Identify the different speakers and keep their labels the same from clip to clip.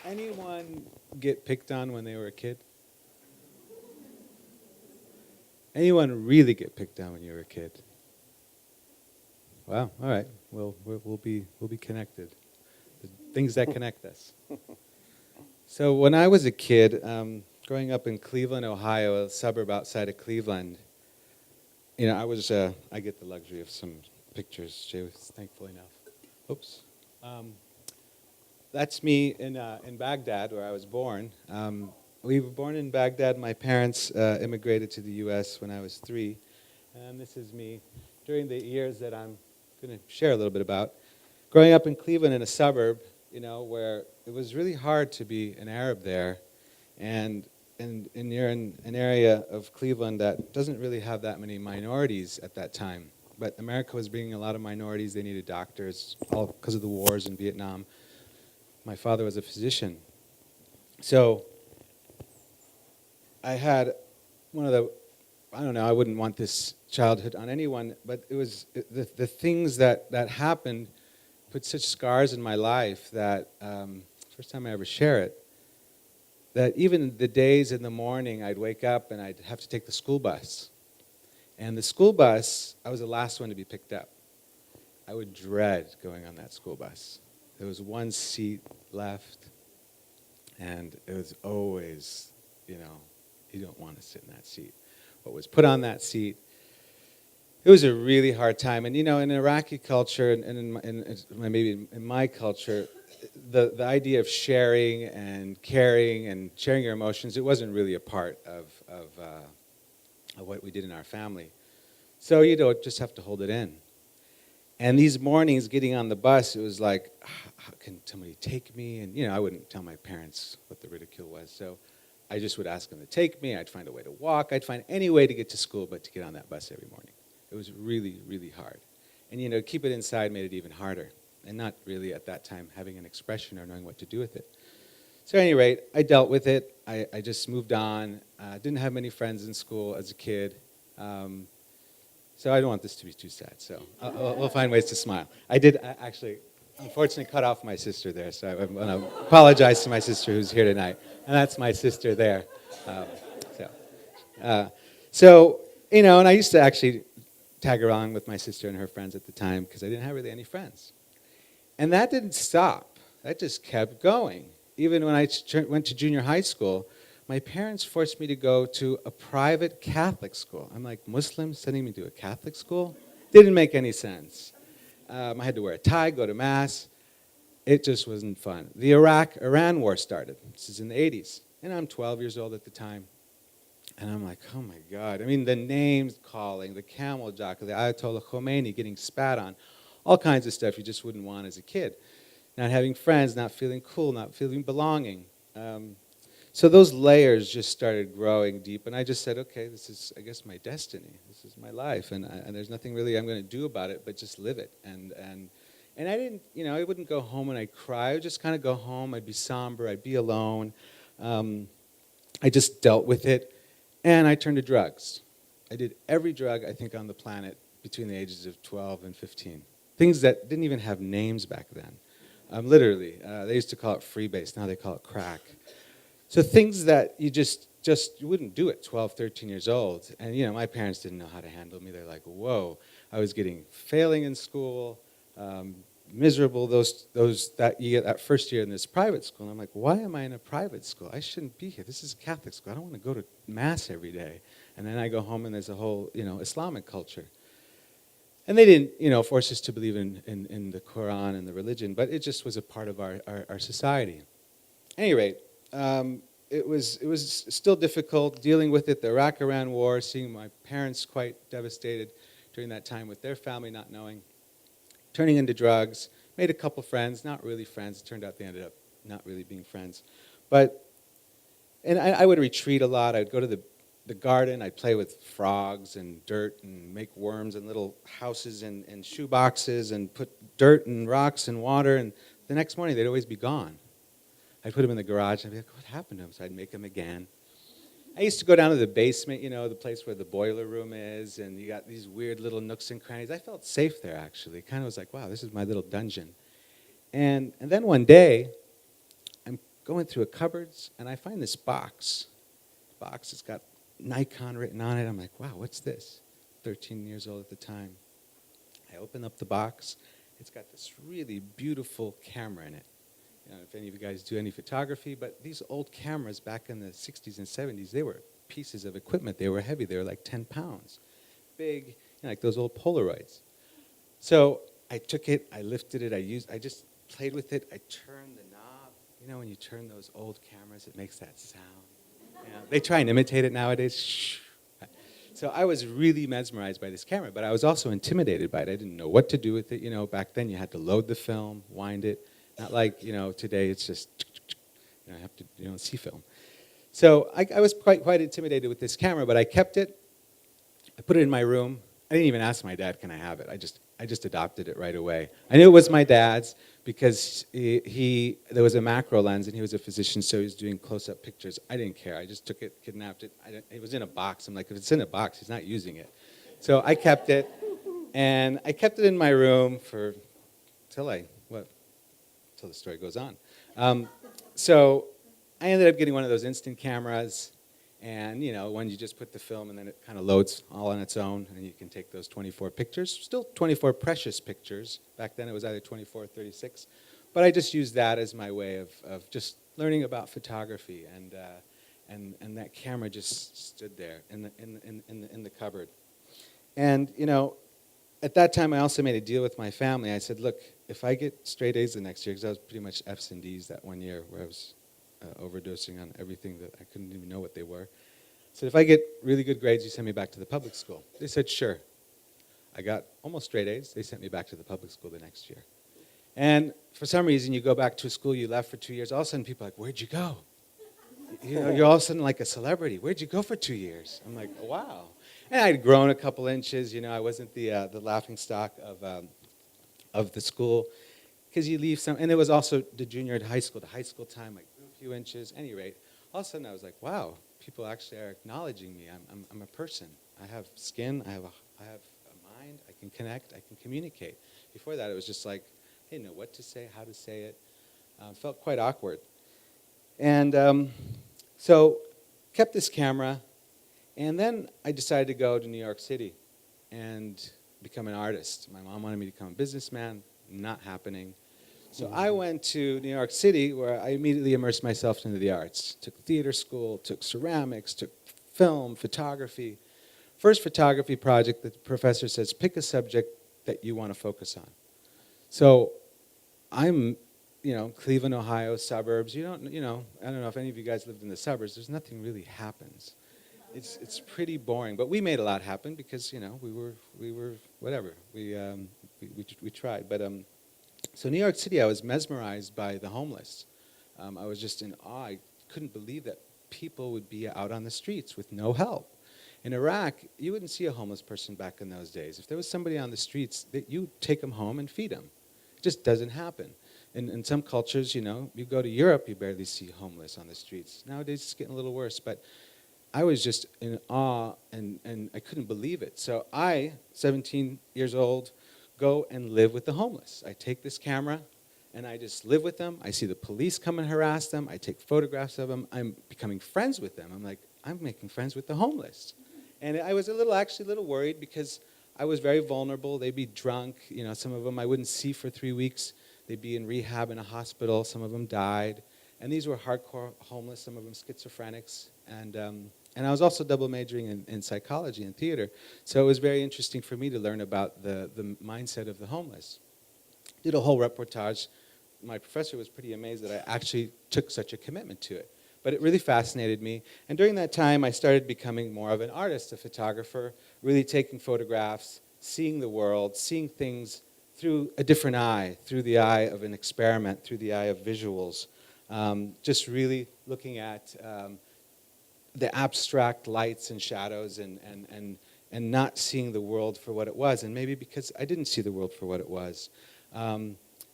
Speaker 1: Anyone get picked on when they were a kid? Anyone really get picked on when you were a kid? Wow. All right. Well, we'll be connected. The things that connect us. So when I was a kid, growing up in Cleveland, Ohio, a suburb outside of Cleveland, I get the luxury of some pictures. Jay was thankful enough. Oops. Um, that's me in Baghdad, where I was born. We were born in Baghdad. My parents immigrated to the U.S. when I was 3, and this is me during the years that I'm going to share a little bit about. Growing up in Cleveland, in a suburb, where it was really hard to be an Arab there, and you're in an area of Cleveland that doesn't really have that many minorities at that time. But America was bringing a lot of minorities. They needed doctors, all because of the wars in Vietnam. My father was a physician. So I had one of the, I don't know, I wouldn't want this childhood on anyone, but it was the things that happened put such scars in my life that, first time I ever share it, that even the days in the morning I'd wake up and I'd have to take the school bus. And the school bus, I was the last one to be picked up. I would dread going on that school bus. There was one seat left, and it was always, you don't want to sit in that seat. What was put on that seat, it was a really hard time. And, in Iraqi culture, and maybe in my culture, the idea of sharing and caring and sharing your emotions, it wasn't really a part of what we did in our family. So you just have to hold it in. And these mornings getting on the bus, it was like, how can somebody take me? And, I wouldn't tell my parents what the ridicule was. So I just would ask them to take me. I'd find a way to walk. I'd find any way to get to school but to get on that bus every morning. It was really, really hard. And, keep it inside made it even harder. And not really at that time having an expression or knowing what to do with it. So at any rate, I dealt with it. I just moved on. Didn't have many friends in school as a kid. So I don't want this to be too sad. So we'll find ways to smile. I did actually, unfortunately, cut off my sister there. So I want to apologize to my sister who's here tonight. And that's my sister there. And I used to actually tag along with my sister and her friends at the time because I didn't have really any friends. And that didn't stop. That just kept going. Even when I went to junior high school, my parents forced me to go to a private Catholic school. I'm like, Muslims sending me to a Catholic school? Didn't make any sense. I had to wear a tie, go to Mass. It just wasn't fun. The Iraq-Iran war started. This is in the 80s. And I'm 12 years old at the time. And I'm like, oh my God. I mean, the names calling, the camel jockey, the Ayatollah Khomeini getting spat on, all kinds of stuff you just wouldn't want as a kid. Not having friends, not feeling cool, not feeling belonging. So those layers just started growing deep, and I just said, okay, this is, I guess, my destiny. This is my life, and there's nothing really I'm going to do about it but just live it. And I didn't, I wouldn't go home and I'd cry. I would just kind of go home. I'd be somber. I'd be alone. I just dealt with it, and I turned to drugs. I did every drug, I think, on the planet between the ages of 12 and 15. Things that didn't even have names back then. Literally, they used to call it freebase. Now they call it crack. So things that you you wouldn't do at 12, 13 years old. And, my parents didn't know how to handle me. They're like, whoa. I was failing in school, miserable that first year in this private school. And I'm like, why am I in a private school? I shouldn't be here. This is a Catholic school. I don't want to go to Mass every day. And then I go home and there's a whole, Islamic culture. And they didn't, force us to believe in the Quran and the religion, but it just was a part of our society. At any rate, it was still difficult dealing with it. The Iraq-Iran war, seeing my parents quite devastated during that time with their family not knowing, turning into drugs, made a couple friends, not really friends. It turned out they ended up not really being friends. And I would retreat a lot. I'd go to the garden. I'd play with frogs and dirt and make worms in little houses and shoe boxes and put dirt and rocks and water. And the next morning, they'd always be gone. I'd put them in the garage, and I'd be like, what happened to them? So I'd make them again. I used to go down to the basement, the place where the boiler room is, and you got these weird little nooks and crannies. I felt safe there, actually. Kind of was like, wow, this is my little dungeon. And then one day, I'm going through a cupboards, and I find this box. It's got Nikon written on it. I'm like, wow, what's this? 13 years old at the time. I open up the box. It's got this really beautiful camera in it. You know, if any of you guys do any photography, but these old cameras back in the 60s and 70s, they were pieces of equipment. They were heavy. They were like 10 pounds. Big, you know, like those old Polaroids. So I took it, I lifted it, I just played with it. I turned the knob. You know, when you turn those old cameras, it makes that sound. You know, they try and imitate it nowadays. Shh. So I was really mesmerized by this camera, but I was also intimidated by it. I didn't know what to do with it. You know, back then you had to load the film, wind it. Not like, you know, today it's just, you know, I have to, you know, see film. So I was quite intimidated with this camera, but I kept it. I put it in my room. I didn't even ask my dad, can I have it? I just adopted it right away. I knew it was my dad's because there was a macro lens, and he was a physician, so he was doing close-up pictures. I didn't care. I just took it, kidnapped it. It was in a box. I'm like, if it's in a box, he's not using it. So I kept it, and I kept it in my room till the story goes on. So I ended up getting one of those instant cameras. And, you know, when you just put the film and then it kind of loads all on its own, and you can take those 24 pictures, still 24 precious pictures. Back then it was either 24 or 36. But I just used that as my way of just learning about photography. And that camera just stood there in the cupboard. And, you know, at that time I also made a deal with my family. I said, look, if I get straight A's the next year, because I was pretty much F's and D's that one year where I was overdosing on everything that I couldn't even know what they were. So if I get really good grades, you send me back to the public school. They said, sure. I got almost straight A's. They sent me back to the public school the next year. And for some reason, you go back to a school you left for 2 years, all of a sudden people are like, where'd you go? You know, you're all of a sudden like a celebrity. Where'd you go for 2 years? I'm like, wow. And I'd grown a couple inches. You know, I wasn't the laughing stock of the school, because you leave some, and it was also the junior to high school time, like a few inches, any rate. All of a sudden I was like, wow, people actually are acknowledging me. I'm a person. I have skin, I have a mind, I can connect, I can communicate. Before that it was just like, I didn't know what to say, how to say it. Felt quite awkward. And so kept this camera, and then I decided to go to New York City and become an artist. My mom wanted me to become a businessman, not happening. So I went to New York City, where I immediately immersed myself into the arts. Took theater school, took ceramics, took film, photography. First photography project, the professor says, pick a subject that you want to focus on. So I'm, you know, Cleveland, Ohio, suburbs. I don't know if any of you guys lived in the suburbs. There's nothing really happens. It's pretty boring. But we made a lot happen because, you know, we were whatever. We tried. But so New York City, I was mesmerized by the homeless. I was just in awe. I couldn't believe that people would be out on the streets with no help. In Iraq, you wouldn't see a homeless person back in those days. If there was somebody on the streets, you take them home and feed them. It just doesn't happen. In some cultures, you know, you go to Europe, you barely see homeless on the streets. Nowadays, it's getting a little worse. But I was just in awe, and I couldn't believe it. So I, 17 years old, go and live with the homeless. I take this camera, and I just live with them. I see the police come and harass them. I take photographs of them. I'm becoming friends with them. I'm like, I'm making friends with the homeless. And I was actually a little worried, because I was very vulnerable. They'd be drunk. You know, some of them I wouldn't see for 3 weeks. They'd be in rehab in a hospital. Some of them died. And these were hardcore homeless, some of them schizophrenics. And I was also double majoring in psychology and theater. So it was very interesting for me to learn about the mindset of the homeless. Did a whole reportage. My professor was pretty amazed that I actually took such a commitment to it. But it really fascinated me. And during that time, I started becoming more of an artist, a photographer, really taking photographs, seeing the world, seeing things through a different eye, through the eye of an experiment, through the eye of visuals. Just really looking at the abstract lights and shadows, and not seeing the world for what it was. And maybe because I didn't see the world for what it was.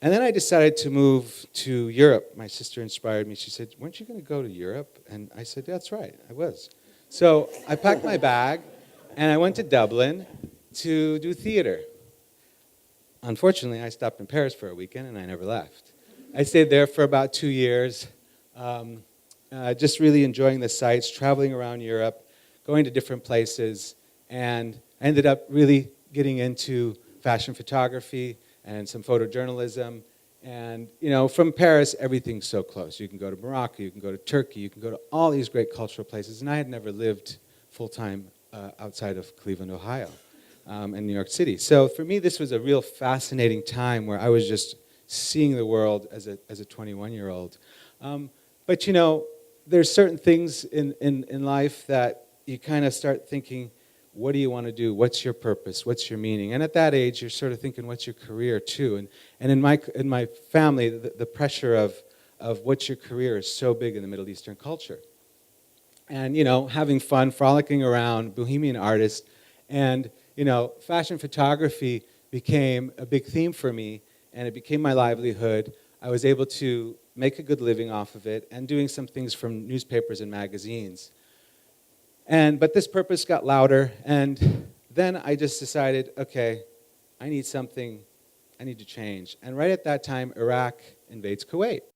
Speaker 1: And then I decided to move to Europe. My sister inspired me. She said, weren't you going to go to Europe? And I said, that's right, I was. So I packed my bag, and I went to Dublin to do theater. Unfortunately, I stopped in Paris for a weekend, and I never left. I stayed there for about 2 years, just really enjoying the sights, traveling around Europe, going to different places, and I ended up really getting into fashion photography and some photojournalism. And from Paris, everything's so close. You can go to Morocco, you can go to Turkey, you can go to all these great cultural places. And I had never lived full-time outside of Cleveland, Ohio, and New York City. So for me, this was a real fascinating time where I was just seeing the world as a 21-year-old. But there's certain things in life that you kind of start thinking, what do you want to do? What's your purpose? What's your meaning? And at that age, you're sort of thinking, what's your career too? And in my family, the pressure of what's your career is so big in the Middle Eastern culture. And having fun, frolicking around, bohemian artist, and fashion photography became a big theme for me, and it became my livelihood. I was able to make a good living off of it, and doing some things from newspapers and magazines. But this purpose got louder, and then I just decided, okay, I need to change. And right at that time, Iraq invades Kuwait.